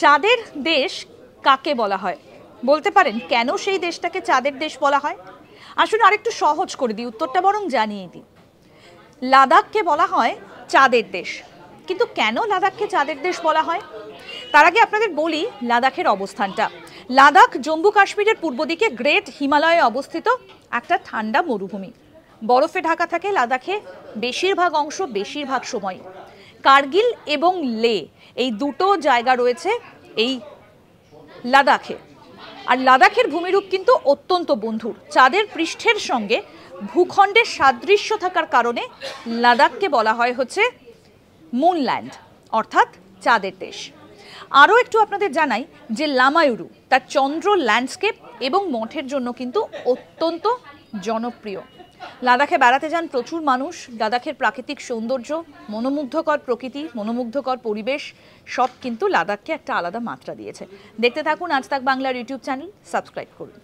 চাঁদের দেশ কাকে বলা হয়? বলতে পারেন কেন সেই দেশটাকে চাঁদের দেশ বলা হয়? আসুন আরেকটু সহজ করে দিই, উত্তরটা বরং জানিয়ে দিই। লাদাখকে বলা হয় চাঁদের দেশ, কিন্তু কেন লাদাখকে চাঁদের দেশ বলা হয়? তার আগে আপনাদের বলি লাদাখের অবস্থানটা। লাদাখ জম্মু কাশ্মীরের পূর্ব দিকে গ্রেট হিমালয়ে অবস্থিত একটা ঠান্ডা মরুভূমি। বরফে ঢাকা থাকে লাদাখে বেশিরভাগ অংশ বেশিরভাগ সময়। কার্গিল এবং লে এই দুটো জায়গা রয়েছে এই লাদাখে। আর লাদাখের ভূমিরূপ কিন্তু অত্যন্ত বন্ধুর। চাঁদের পৃষ্ঠের সঙ্গে ভূখণ্ডের সাদৃশ্য থাকার কারণে লাদাখকে বলা হয় হচ্ছে মুনল্যান্ড, অর্থাৎ চাঁদের দেশ। আরও একটু আপনাদের জানাই যে লামায়ুরু তার চন্দ্র ল্যান্ডস্কেপ এবং মঠের জন্য কিন্তু অত্যন্ত জনপ্রিয়। লাদাখে বেড়াতে যান প্রচুর মানুষ। লাদাখের প্রাকৃতিক সৌন্দর্য, মনোমুগ্ধকর প্রকৃতি, মনোমুগ্ধকর পরিবেশ সব কিন্তু লাদাখকে একটা আলাদা মাত্রা দিয়েছে। দেখতে থাকুন আজ তাক বাংলার ইউটিউব চ্যানেল, সাবস্ক্রাইব করুন।